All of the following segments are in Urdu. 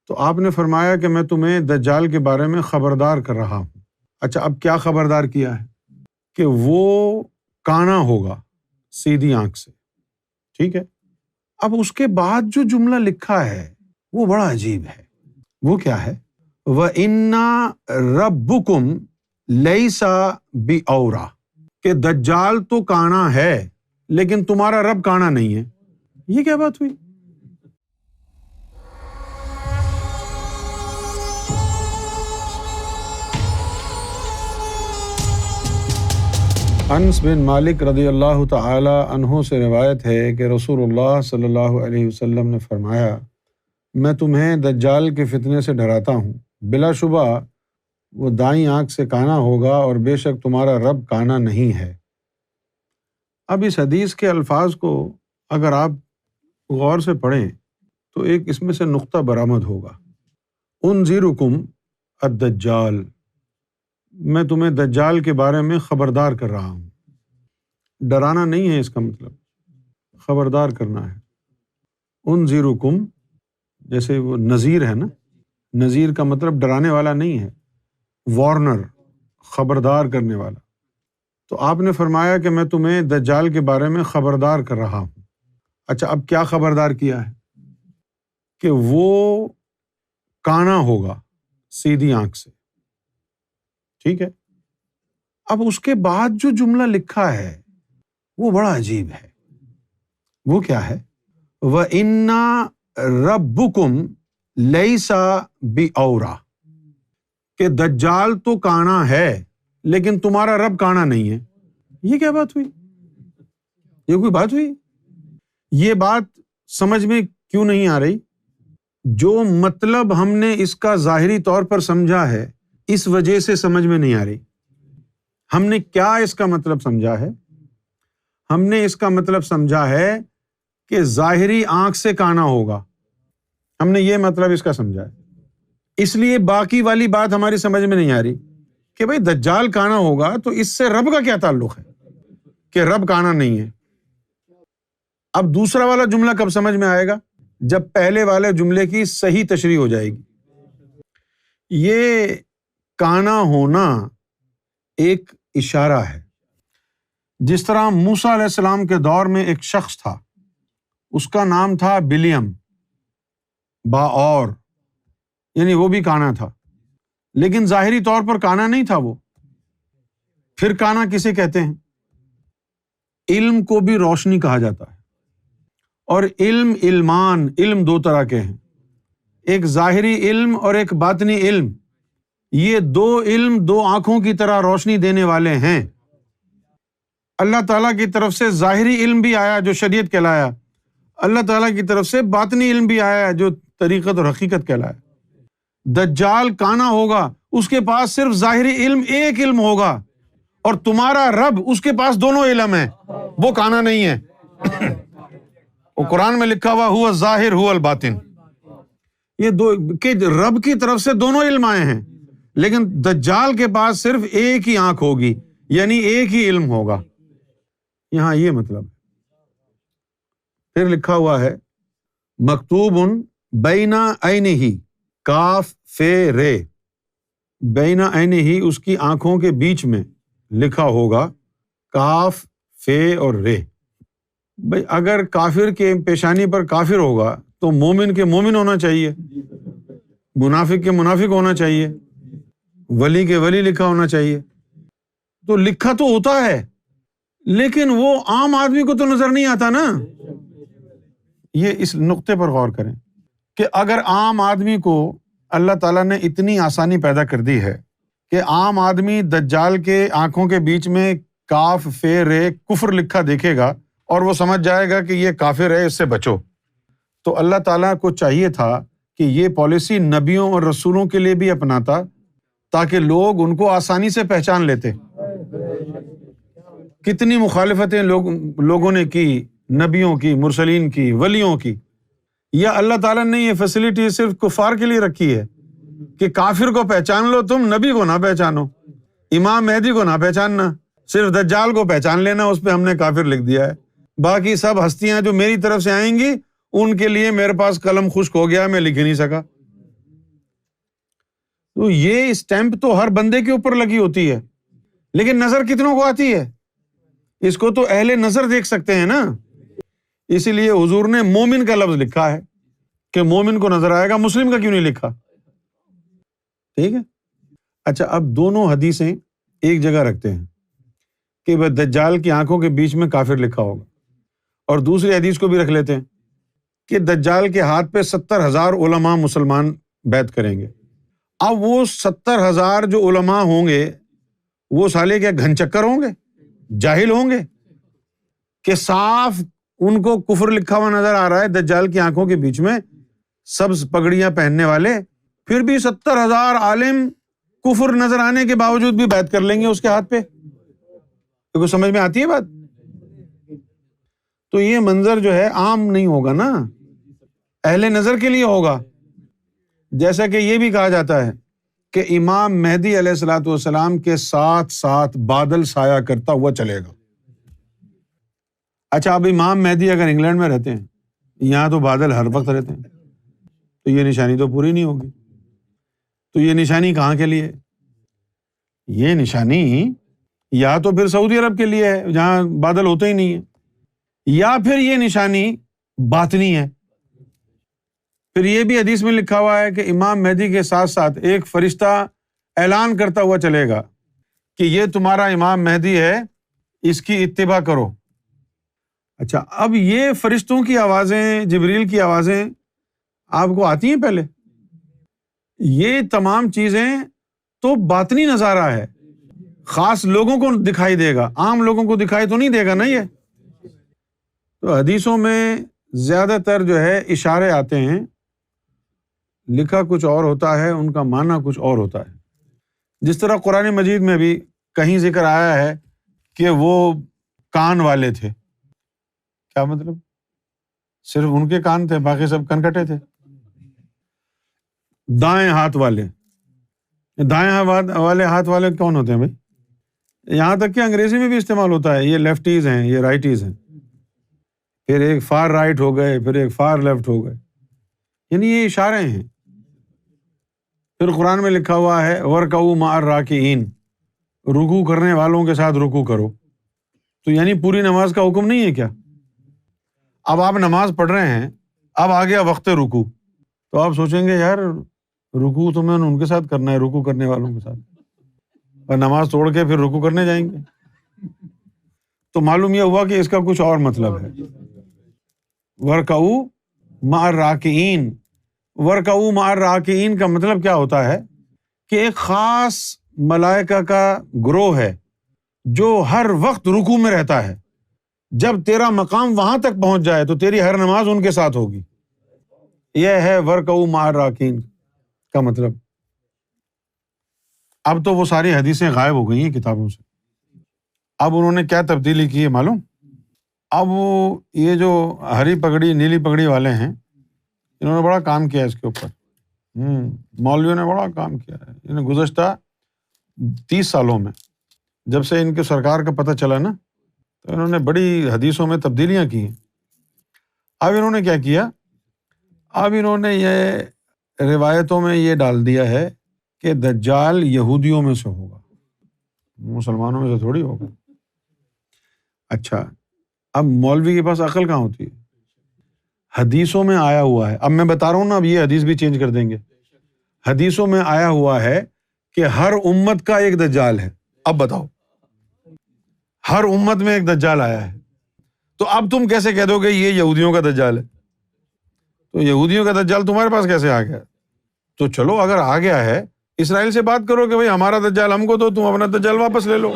تو آپ نے فرمایا کہ میں تمہیں دجال کے بارے میں خبردار کر رہا ہوں۔ اچھا، اب کیا خبردار کیا ہے؟ کہ وہ کانا ہوگا سیدھی آنکھ سے، ٹھیک ہے؟ اب اس کے بعد جو جملہ لکھا ہے وہ بڑا عجیب ہے۔ وہ کیا ہے؟ وَإِنَّ رَبُّكُمْ لَيْسَ بِأَوْرَى، کہ دجال تو کانا ہے لیکن تمہارا رب کانا نہیں ہے۔ یہ کیا بات ہوئی؟ انس بن مالک رضی اللہ تعالی عنہ سے روایت ہے کہ رسول اللہ صلی اللہ علیہ وسلم نے فرمایا، میں تمہیں دجال کے فتنے سے ڈراتا ہوں، بلا شبہ وہ دائیں آنکھ سے کانا ہوگا اور بے شک تمہارا رب کانا نہیں ہے۔ اب اس حدیث کے الفاظ کو اگر آپ غور سے پڑھیں تو ایک اس میں سے نقطہ برآمد ہوگا۔ انذرکم الدجال، میں تمہیں دجال کے بارے میں خبردار کر رہا ہوں۔ ڈرانا نہیں ہے اس کا مطلب، خبردار کرنا ہے۔ انذرکم، جیسے وہ نذیر ہے نا، نذیر کا مطلب ڈرانے والا نہیں ہے، وارنر، خبردار کرنے والا۔ تو آپ نے فرمایا کہ میں تمہیں دجال کے بارے میں خبردار کر رہا ہوں۔ اچھا، اب کیا خبردار کیا ہے؟ کہ وہ کانا ہوگا سیدھی آنکھ سے، ٹھیک ہے؟ اب اس کے بعد جو جملہ لکھا ہے وہ بڑا عجیب ہے۔ وہ کیا ہے؟ وَإِنَّ رَبُّكُمْ لَيْسَ بِأَوْرَى، کہ دجال تو کانا ہے لیکن تمہارا رب کانا نہیں ہے۔ یہ کیا بات ہوئی؟ یہ کوئی بات ہوئی؟ یہ بات سمجھ میں کیوں نہیں آ رہی؟ جو مطلب ہم نے اس کا ظاہری طور پر سمجھا ہے اس وجہ سے سمجھ میں نہیں آ رہی۔ ہم نے کیا اس کا مطلب سمجھا ہے؟ ہم نے اس کا مطلب سمجھا ہے کہ ظاہری آنکھ سے کانا ہوگا، ہم نے یہ مطلب اس کا سمجھا ہے۔ اس لیے باقی والی بات ہماری سمجھ میں نہیں آ رہی کہ بھئی دجال کانا ہوگا تو اس سے رب کا کیا تعلق ہے کہ رب کانا نہیں ہے۔ اب دوسرا والا جملہ کب سمجھ میں آئے گا؟ جب پہلے والے جملے کی صحیح تشریح ہو جائے گی۔ یہ کانا ہونا ایک اشارہ ہے۔ جس طرح موسیٰ علیہ السلام کے دور میں ایک شخص تھا، اس کا نام تھا بلیم، باور، یعنی وہ بھی کانا تھا لیکن ظاہری طور پر کانا نہیں تھا وہ۔ پھر کانا کسے کہتے ہیں؟ علم کو بھی روشنی کہا جاتا ہے، اور علمان، علم دو طرح کے ہیں، ایک ظاہری علم اور ایک باطنی علم۔ یہ دو علم دو آنکھوں کی طرح روشنی دینے والے ہیں۔ اللہ تعالیٰ کی طرف سے ظاہری علم بھی آیا جو شریعت کہلایا، اللہ تعالیٰ کی طرف سے باطنی علم بھی آیا جو طریقت اور حقیقت کہلایا۔ دجال کانا ہوگا، اس کے پاس صرف ظاہری علم ایک علم ہوگا، اور تمہارا رب اس کے پاس دونوں علم ہیں، وہ کانا نہیں ہے۔ وہ قرآن میں لکھا ہوا ہوا ظاہر ہوا الباطن، یہ دو کہ رب کی طرف سے دونوں علم آئے ہیں، لیکن دجال کے پاس صرف ایک ہی آنکھ ہوگی، یعنی ایک ہی علم ہوگا۔ یہاں یہ مطلب۔ پھر لکھا ہوا ہے مکتوب بین عینہ، کاف فے رے، بین عینہ، اس کی آنکھوں کے بیچ میں لکھا ہوگا کاف فے اور رے۔ بھئی اگر کافر کے پیشانی پر کافر ہوگا تو مومن کے مومن ہونا چاہیے، منافق کے منافق ہونا چاہیے، ولی کے ولی لکھا ہونا چاہیے۔ تو لکھا تو ہوتا ہے لیکن وہ عام آدمی کو تو نظر نہیں آتا نا۔ یہ اس نقطے پر غور کریں کہ اگر عام آدمی کو اللہ تعالیٰ نے اتنی آسانی پیدا کر دی ہے کہ عام آدمی دجال کے آنکھوں کے بیچ میں کاف فے رے کفر لکھا دیکھے گا اور وہ سمجھ جائے گا کہ یہ کافر ہے، اس سے بچو، تو اللہ تعالیٰ کو چاہیے تھا کہ یہ پالیسی نبیوں اور رسولوں کے لیے بھی اپناتا تاکہ لوگ ان کو آسانی سے پہچان لیتے۔ کتنی مخالفتیں لوگوں نے کی، نبیوں کی، مرسلین کی، ولیوں کی۔ یا اللہ تعالیٰ نے یہ فیسلٹی صرف کفار کے لیے رکھی ہے کہ کافر کو پہچان لو تم، نبی کو نہ پہچانو، امام مہدی کو نہ پہچاننا، صرف دجال کو پہچان لینا، اس پہ ہم نے کافر لکھ دیا ہے، باقی سب ہستیاں جو میری طرف سے آئیں گی ان کے لیے میرے پاس قلم خشک ہو گیا، میں لکھ ہی نہیں سکا۔ تو یہ اسٹیمپ تو ہر بندے کے اوپر لگی ہوتی ہے، لیکن نظر کتنوں کو آتی ہے؟ اس کو تو اہل نظر دیکھ سکتے ہیں نا، اسی لیے حضور نے مومن کا لفظ لکھا ہے کہ مومن کو نظر آئے گا، مسلم کا کیوں نہیں لکھا؟ ٹھیک ہے۔ اچھا، اب دونوں حدیثیں ایک جگہ رکھتے ہیں کہ وہ دجال کی آنکھوں کے بیچ میں کافر لکھا ہوگا، اور دوسری حدیث کو بھی رکھ لیتے ہیں کہ دجال کے ہاتھ پہ 70,000 علماء مسلمان بیعت کریں گے۔ اب وہ 70,000 جو علماء ہوں گے وہ سالے کیا گھن چکر ہوں گے، جاہل ہوں گے کہ صاف ان کو کفر لکھا ہوا نظر آ رہا ہے دجال کی آنکھوں کے بیچ میں، سبز پگڑیاں پہننے والے، پھر بھی 70,000 عالم کفر نظر آنے کے باوجود بھی بیعت کر لیں گے اس کے ہاتھ پہ؟ تو سمجھ میں آتی ہے بات؟ تو یہ منظر جو ہے عام نہیں ہوگا نا، اہل نظر کے لیے ہوگا۔ جیسا کہ یہ بھی کہا جاتا ہے کہ امام مہدی علیہ الصلوۃ والسلام کے ساتھ ساتھ بادل سایہ کرتا ہوا چلے گا۔ اچھا، اب امام مہدی اگر انگلینڈ میں رہتے ہیں، یہاں تو بادل ہر وقت رہتے ہیں، تو یہ نشانی تو پوری نہیں ہوگی۔ تو یہ نشانی کہاں کے لیے؟ یہ نشانی یا تو پھر سعودی عرب کے لیے ہے جہاں بادل ہوتے ہی نہیں ہیں، یا پھر یہ نشانی باطنی ہے۔ پھر یہ بھی حدیث میں لکھا ہوا ہے کہ امام مہدی کے ساتھ ساتھ ایک فرشتہ اعلان کرتا ہوا چلے گا کہ یہ تمہارا امام مہدی ہے، اس کی اتباع کرو۔ اچھا، اب یہ فرشتوں کی آوازیں، جبریل کی آوازیں آپ کو آتی ہیں پہلے؟ یہ تمام چیزیں تو باطنی نظارہ ہے، خاص لوگوں کو دکھائی دے گا، عام لوگوں کو دکھائی تو نہیں دے گا نا یہ۔ تو حدیثوں میں زیادہ تر جو ہے اشارے آتے ہیں، لکھا کچھ اور ہوتا ہے، ان کا معنی کچھ اور ہوتا ہے۔ جس طرح قرآن مجید میں بھی کہیں ذکر آیا ہے کہ وہ کان والے تھے۔ کیا مطلب؟ صرف ان کے کان تھے، باقی سب کنکٹے تھے۔ دائیں ہاتھ والے، دائیں والے ہاتھ والے کون ہوتے ہیں بھائی؟ یہاں تک کہ انگریزی میں بھی استعمال ہوتا ہے، یہ لیفٹیز ہیں، یہ رائٹیز ہیں، پھر ایک فار رائٹ ہو گئے، پھر ایک فار لیفٹ ہو گئے، یعنی یہ اشارے ہیں۔ پھر قرآن میں لکھا ہوا ہے وَارْكَعُوا مَعَ الرَّاكِعِينَ، رکوع کرنے والوں کے ساتھ رکوع کرو۔ تو یعنی پوری نماز کا حکم نہیں ہے کیا؟ اب آپ نماز پڑھ رہے ہیں، اب آ گیا وقت رکوع، تو آپ سوچیں گے یار رکوع تو میں نے ان کے ساتھ کرنا ہے، رکوع کرنے والوں کے ساتھ، اور نماز توڑ کے پھر رکوع کرنے جائیں گے۔ تو معلوم یہ ہوا کہ اس کا کچھ اور مطلب ہے۔ وَارْكَعُوا مَعَ الرَّاكِعِينَ، وَارْكَعُوا مَعَ الرَّاكِعِينَ کا مطلب کیا ہوتا ہے کہ ایک خاص ملائکہ کا گروہ ہے جو ہر وقت رکوع میں رہتا ہے، جب تیرا مقام وہاں تک پہنچ جائے تو تیری ہر نماز ان کے ساتھ ہوگی۔ یہ ہے وَارْكَعُوا مَعَ الرَّاكِعِينَ کا مطلب۔ اب تو وہ ساری حدیثیں غائب ہو گئی ہیں کتابوں سے، اب انہوں نے کیا تبدیلی کی ہے معلوم؟ اب یہ جو ہری پگڑی نیلی پگڑی والے ہیں، انہوں نے بڑا کام کیا اس کے اوپر، مولویوں نے بڑا کام کیا ہے۔ انہیں گزشتہ 30 سالوں میں جب سے ان کے سرکار کا پتہ چلا نا، تو انہوں نے بڑی حدیثوں میں تبدیلیاں کی ہیں۔ اب انہوں نے کیا کیا؟ اب انہوں نے یہ روایتوں میں یہ ڈال دیا ہے کہ دجال یہودیوں میں سے ہوگا، مسلمانوں میں سے تھوڑی ہوگا۔ اچھا، اب مولوی کے پاس عقل کہاں ہوتی ہے؟ حدیثوں میں آیا ہوا ہے، اب میں بتا رہا ہوں نا، اب یہ حدیث بھی چینج کر دیں گے۔ حدیثوں میں آیا ہوا ہے کہ ہر امت کا ایک دجال ہے۔ اب بتاؤ، ہر امت میں ایک دجال آیا ہے، تو اب تم کیسے کہہ دو گے یہ یہودیوں کا دجال ہے؟ تو یہودیوں کا دجال تمہارے پاس کیسے آ گیا؟ تو چلو اگر آ گیا ہے، اسرائیل سے بات کرو کہ بھائی ہمارا دجال ہم کو دو، تم اپنا دجال واپس لے لو۔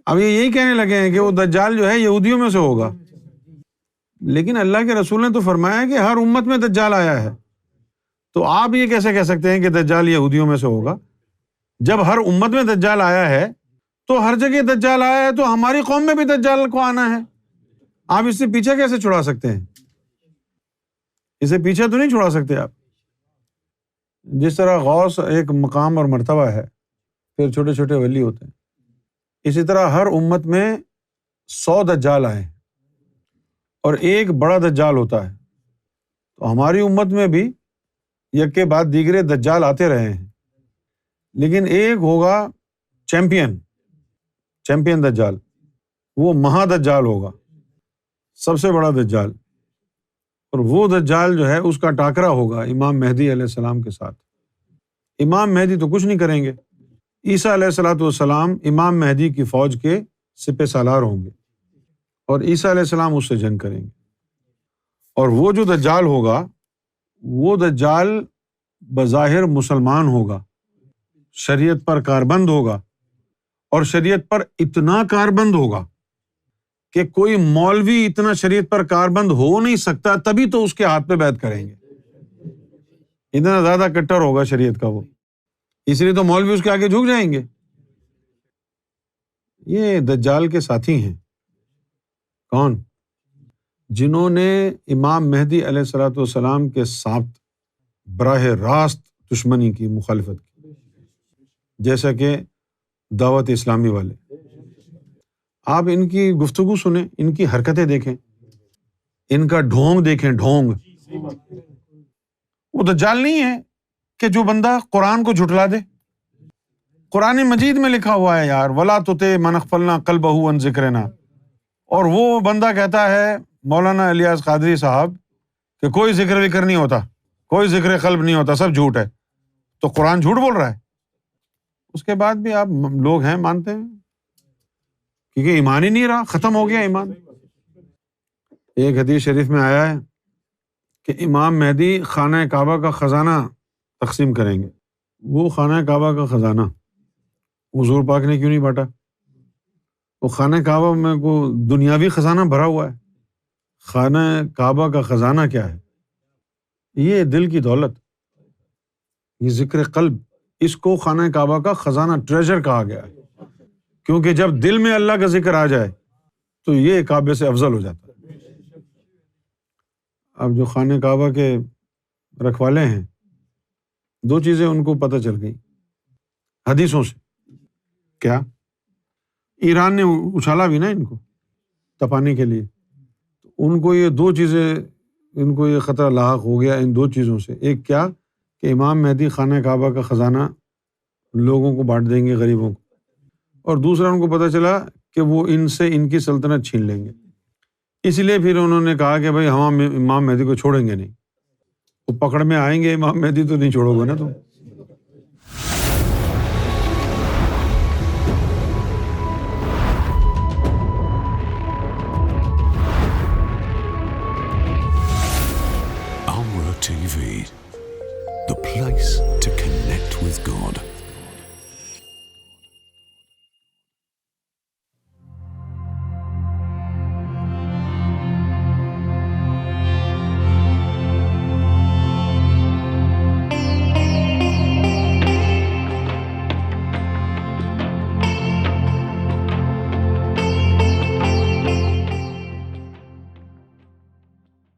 اب یہ یہی کہنے لگے ہیں کہ وہ دجال جو ہے یہودیوں میں سے ہوگا، لیکن اللہ کے رسول نے تو فرمایا کہ ہر امت میں دجال آیا ہے، تو آپ یہ کیسے کہہ سکتے ہیں کہ دجال یہودیوں میں سے ہوگا؟ جب ہر امت میں دجال آیا ہے تو ہر جگہ دجال آیا ہے، تو ہماری قوم میں بھی دجال کو آنا ہے۔ آپ اس سے پیچھے کیسے چھڑا سکتے ہیں؟ اسے پیچھے تو نہیں چھڑا سکتے آپ۔ جس طرح غوث ایک مقام اور مرتبہ ہے، پھر چھوٹے چھوٹے ولی ہوتے ہیں، اسی طرح ہر امت میں 100 دجال آئے ہیں اور ایک بڑا دجال ہوتا ہے۔ تو ہماری امت میں بھی یک کے بعد دیگرے دجال آتے رہے ہیں، لیکن ایک ہوگا چیمپئن دجال، وہ مہا دجال ہوگا، سب سے بڑا دجال، اور وہ دجال جو ہے اس کا ٹاکرا ہوگا امام مہدی علیہ السلام کے ساتھ۔ امام مہدی تو کچھ نہیں کریں گے، عیسیٰ علیہ الصلوۃ والسلام امام مہدی کی فوج کے سپہ سالار ہوں گے، اور عیسیٰ علیہ السلام اس سے جنگ کریں گے۔ اور وہ جو دجال ہوگا، وہ دجال بظاہر مسلمان ہوگا، شریعت پر کاربند ہوگا، اور شریعت پر اتنا کاربند ہوگا کہ کوئی مولوی اتنا شریعت پر کاربند ہو نہیں سکتا، تبھی تو اس کے ہاتھ پہ بیعت کریں گے، اتنا زیادہ کٹر ہوگا شریعت کا وہ، اس لیے تو مولوی اس کے آگے جھک جائیں گے۔ یہ دجال کے ساتھی ہیں، کون؟ جنہوں نے امام مہدی علیہ الصلوۃ والسلام کے ساتھ براہ راست دشمنی کی، مخالفت کی، جیسا کہ دعوت اسلامی والے۔ آپ ان کی گفتگو سنیں، ان کی حرکتیں دیکھیں، ان کا ڈھونگ دیکھیں، ڈھونگ۔ وہ دجال نہیں ہے کہ جو بندہ قرآن کو جھٹلا دے۔ قرآن مجید میں لکھا ہوا ہے یار، وَلَا تُطِعْ مَنْ أَغْفَلْنَا قَلْبَهُ عَنْ ذِكْرِنَا، اور وہ بندہ کہتا ہے مولانا الیاس قادری صاحب کہ کوئی ذکر وکر نہیں ہوتا، کوئی ذکر قلب نہیں ہوتا، سب جھوٹ ہے، تو قرآن جھوٹ بول رہا ہے۔ اس کے بعد بھی آپ لوگ ہیں مانتے ہیں، کیونکہ ایمان ہی نہیں رہا، ختم ہو گیا ایمان۔ ایک حدیث شریف میں آیا ہے کہ امام مہدی خانہ کعبہ کا خزانہ تقسیم کریں گے۔ وہ خانہ کعبہ کا خزانہ حضور پاک نے کیوں نہیں بانٹا؟ وہ خانہ کعبہ میں کو دنیاوی خزانہ بھرا ہوا ہے، خانہ کعبہ کا خزانہ کیا ہے؟ یہ دل کی دولت، یہ ذکر قلب، اس کو خانہ کعبہ کا خزانہ، ٹریجر کہا گیا ہے، کیونکہ جب دل میں اللہ کا ذکر آ جائے تو یہ کعبے سے افضل ہو جاتا ہے۔ اب جو خانہ کعبہ کے رکھوالے ہیں، دو چیزیں ان کو پتہ چل گئی حدیثوں سے۔ کیا؟ ایران نے اچھالا بھی نا ان کو تپانے کے لیے، ان کو یہ دو چیزیں، ان کو یہ خطرہ لاحق ہو گیا ان دو چیزوں سے۔ ایک کیا کہ امام مہدی خانہ کعبہ کا خزانہ لوگوں کو بانٹ دیں گے، غریبوں کو، اور دوسرا ان کو پتہ چلا کہ وہ ان سے ان کی سلطنت چھین لیں گے۔ اس لیے پھر انہوں نے کہا کہ بھائی ہم امام مہدی کو چھوڑیں گے نہیں، وہ پکڑ میں آئیں گے امام مہدی تو نہیں چھوڑو گے نا تم۔ TV, the place to connect with God.